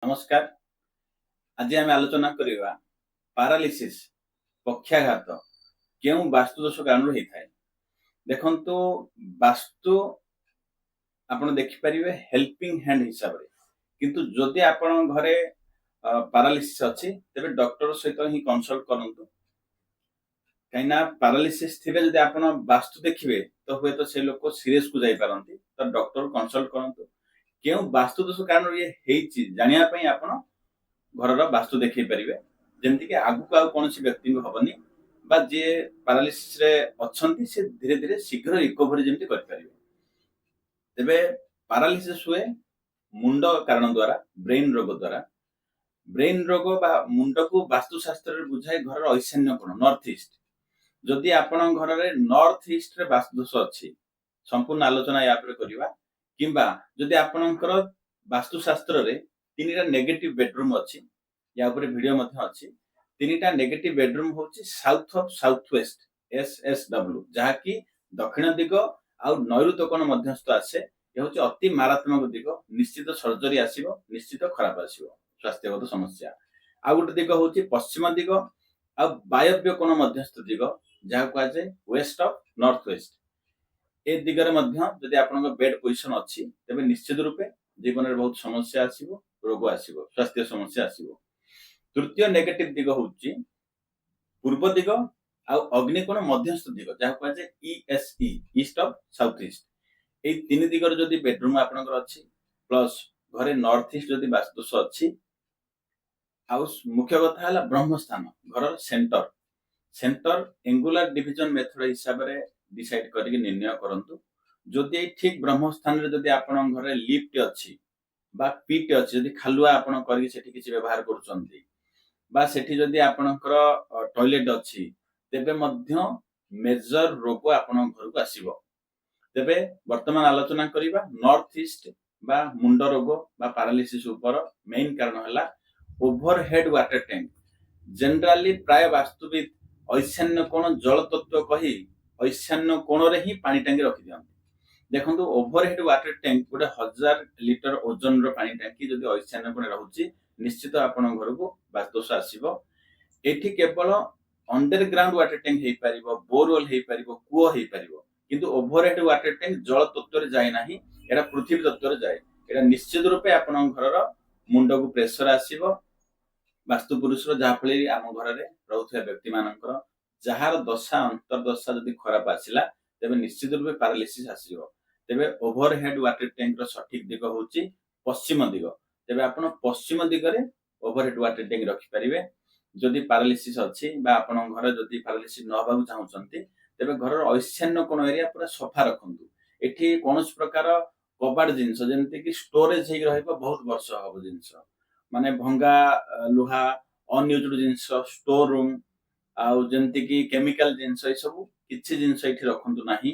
नमस्कार। आज आम आलोचना करवा पारालिसिस पक्षाघात क्यों वास्तु दोष कारण होता है। देखंतु वास्तु आपण देखिपारे हेल्पिंग हैंड हिसाब रे, किंतु जदि आपण घरे पारालिसिस अच्छी तेरे डॉक्टर सहित ही कंसल्ट करंतु। कहीं पारालिसिस थे जब आप वास्तु देखिए तो हुए तो से लोग सीरीयस को जापारती, तो डॉक्टर कंसल्ट करंतु। क्यों वास्तु दोष कारण ये जानापी आप घर वास्तु देखई पारे, जमीक आगु आउ कौन व्यक्ति को हबनी बा जी पारालिसिस रे अच्छी से धीरे धीरे शीघ्र रिकवरी जमी करें। तेबे पारालिसिस हुए मुंड कारण द्वारा, ब्रेन रोग द्वारा। ब्रेन रोग बा मुंड को वास्तुशास्त्र बुझाए घर ऐशान्य कोण नॉर्थ ईस्ट। जदि आपण घर में नॉर्थ ईस्ट रे वास्तु दोष अच्छी, संपूर्ण आलोचना या करवा। किंबा जदि आपणकर वास्तुशास्त्र रे तीनटा नेगेटिव बेडरूम अच्छी, या ऊपर वीडियो मध्य अच्छी। तीनटा नेगेटिव बेडरूम होची south of south west SSW, जहा कि दक्षिण दिग आ नैऋत्य कोण मध्यस्थ आसे। ये होची अति मारात्मक दिग, निश्चित सर्जरी आसीबो, निश्चित खराब आसीबो स्वास्थ्यगत समस्या। आ गोटे दिग होची पश्चिम दिग आ वायव्य कोण मध्यस्थ दिग, जहा को आजे वेस्ट ऑफ नॉर्थ वेस्ट। ए दिगरे मध्य जदि आपन बेड पोजिशन अच्छी तेबे निश्चित रूपे जीवन में बहुत समस्या आसीबो, रोग आसीबो, स्वास्थ्य समस्या आसीबो। तृतीय नेगेटिव दिग होची पूर्व दिग आ अग्निकोण मध्यस्थ दिग, जहा को आजे ESE east of south east. ए तीन दिगर जदि बेडरूम आपनकर अच्छी प्लस घरे नॉर्थ ईस्ट जदि वास्तुदोष अच्छी, आ मुख्य कथा है ब्रह्मस्थान घर centre centre angular division method हिसाब रे डिसाइड करके निर्णय करंतु। जदि ठीक ब्रह्मस्थान रे जदि आपन घरे लिफ्ट अच्छी बा पीट अच्छी, जदि खालुआ आपन करके सेठी किछि व्यवहार करूचंती बा सेठी जदि आपनकर टॉयलेट अच्छी, तेबे मध्य मेजर रोग आपन घर को आसीबो। तेबे वर्तमान आलोचना करिबा नॉर्थ ईस्ट बा मुंड रोग बा पारालिसिस ऊपर मेन कारण हला ओवरहेड वाटर टैंक। जनरली प्राय वास्तुविद ऐशान्य कोण जल तत्व कही ऐशान्य कोण रे ही पानी टांगी रखि दियंती। देखंतु ओवरहेड वाटर टैंक गोटे 1000 लिटर ओजन रो पानी टांकी जदि ऐशान्य कोण रहउची, निश्चित आपण घर को वास्तुदोष आसीबो। एठी केवल अंडरग्राउंड वाटर टैंक हेई परिबो, बोरवेल हेई परिबो, कुओ हेई परिबो, किंतु ओवरहेड वाटर टैंक जल तत्व रे जाय नाही, एटा पृथ्वी तत्व रे जाय। एटा निश्चित रूपे आपण घर रो मुंड को प्रेशर आसीबो वास्तु पुरुष जहा फल आम घर में रोथुवा व्यक्ति मानकर जार दशा अंतर्दशा जदि खराब आसिला तेबे निश्चित रूपे पारालिसिस आसीबो। तेबे ओवरहेड वाटर टैंक रो सठिक दिग होची पश्चिम दिग। तेबे आपण पश्चिम दिगरे ओवरहेड वाटर टैंक रखि परिबे। जदि पारालिसिस अछि बा आपण घर जदि पारालिसिस न होबाकू चाहुचंती, तेबे घर ऐशान्य कोण एरिया पूरा सफा रखंतु। एठी कोनोस प्रकार कबाड़ जिंस जेमति कि स्टोरेज हेइ रहइबो बहुत वर्ष हबो जिंस, माने भंगा लुहा अनयूज्ड जिंस स्टोर रूम आउ जेमति कि केमिकल जिंस ए सब किछि जिंस एठी रखंतु नाही।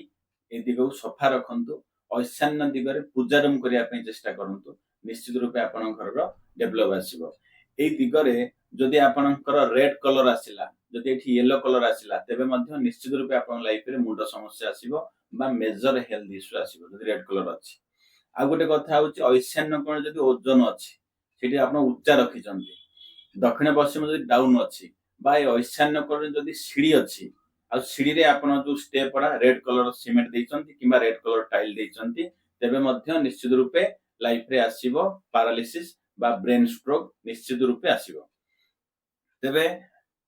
ए दिगो सफा रखंतु। ऐशान्य दिगरे पूजा रूम करिया पई चेष्टा करंतु। निश्चित रूपे आपण घर रो डेवलप आसीबो। ए दिगरे जदि आपणकर रेड कलर आसिला, जदि एठी येलो कलर आसिला, तेबे मध्य निश्चित रूपे आपण लाइफ रे मुंड समस्या आसीबो बा मेजर हेल्थ इश्यू आसीबो जदि रेड कलर अछि। आ गोटे कथा होची ऐशान्य कोण जदि ओजन अछि, सेठी आपण उच्चा रखिचंती, दक्षिण पश्चिम जदि डाउन अछि बा ऐशान्य कोण जदि सीढ़ी अछि आ सीढ़ी रे आपण जो स्टेप पड़ा रेड कलर सीमेंट देइचंती किबा रेड कलर टाइल देइचंती, तेबे मध्य निश्चित रूपे लाइफ रे आसीबो पारालिसिस बा ब्रेन स्ट्रोक निश्चित रूपे आसीबो। तेबे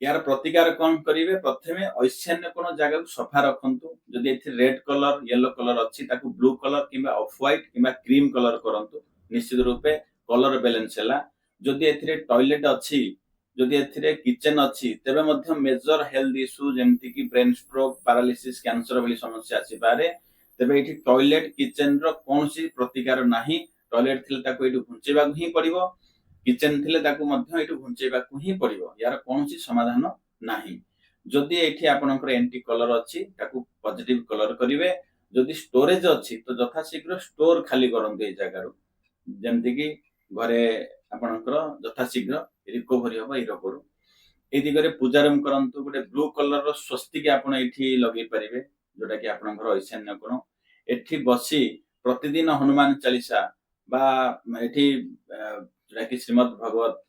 यार प्रतिकार कौन करिवे? प्रथमे ऐशान्य कोण जगह को सफा रखंतु। जदि एथि रेड कलर येलो कलर अछि ताकू ब्लू कलर किबा ऑफ व्हाइट किबा क्रीम कलर करंतु। निश्चित रूपे कलर बैलेंस हैला। जदि एथिरे टॉयलेट अछि, जदि एथिरे किचन अछि, तेबे मध्य मेजर हेल्थ इश्यू जेमति कि ब्रेन स्ट्रोक, पारालिसिस, कैंसर भली समस्या आसी पारे। तेबे एठी टॉयलेट किचन रो कोनोसी प्रतिकार नाही। टॉयलेट थिले ताकू एठी घुंचेबा ही पड़िबो, किचन थिले ताकू मध्य एठी घुंचेबा ही पड़िबो। यार कोनोसी समाधान नाही। जदि एठी आपनकर एंटी कलर अछि ताकू पॉजिटिव कलर करिवे। जदि स्टोरेज अछि तो यथा शीघ्र स्टोर खाली करंतु ए जगह जेमति कि घरे आपनकर यथा शीघ्र रिकवरी होबा ए रोगरु। ए दिगरे पूजा रूम करंतु। गोटे ब्लू कलर रो स्वस्तिक आपण एठी लगै परिवे, जोटा कि आपनकर ऐशान्य कोण। एठी बसी प्रतिदिन हनुमान चालीसा बा एठी जोटा कि श्रीमद् भगवत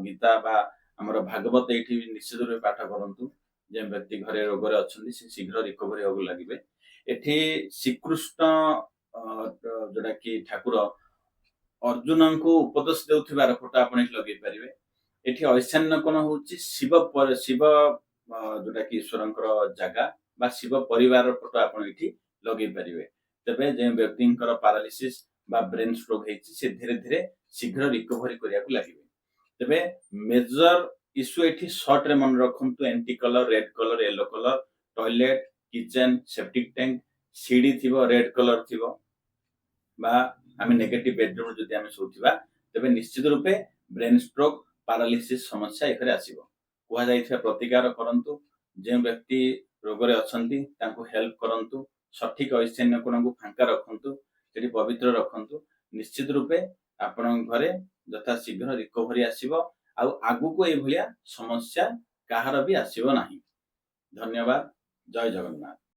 गीता बा हमर भागवत एठी निश्चित रूपे पाठ करंतु जे व्यक्ति घरे रोग रे अछंती से शीघ्र रिकवरी होग लागिबे। एठी श्रीकृष्ण जोटा कि ठाकुर अर्जुन को उपदेश देउथिबार फोटो आपण लगे पारिबे। एठी ऐशान्य कोण होउची शिव जोटा कि ईश्वरंकर जगह बा शिव परिवार फोटो आपण एठी लगे पारिबे। तबे जे व्यक्तिंकर पैरालिसिस बा ब्रेन स्ट्रोक हेछि से धीरे धीरे शीघ्र रिकवरी करिया को लागिबे। तबे मेजर इश्यू एठी शॉर्ट रे मन रखंतु anti colour, red colour, yellow colour, toilet, kitchen, septic tank, सीडी थिबो रेड कलर थिबो बा आमे नेगेटिव बेडरूम जदि आमे सोथिबा तबे निश्चित रूपे ब्रेन स्ट्रोक पैरालिसिस समस्या एकरे आसीबो। कुहा जाइथिबा प्रतिकार करंतु जे व्यक्ति रोग रे अछंती तांको हेल्प करंतु सठिक ऐशान्य कोण को फांका रखंतु सेठी पवित्र रखंतु निश्चित रूपे आपण घरे यथा शीघ्र रिकवरी आसीबो आ आगु को ए भलिया समस्या काहार भी आसीबो नाही। धन्यवाद। जय जगन्नाथ।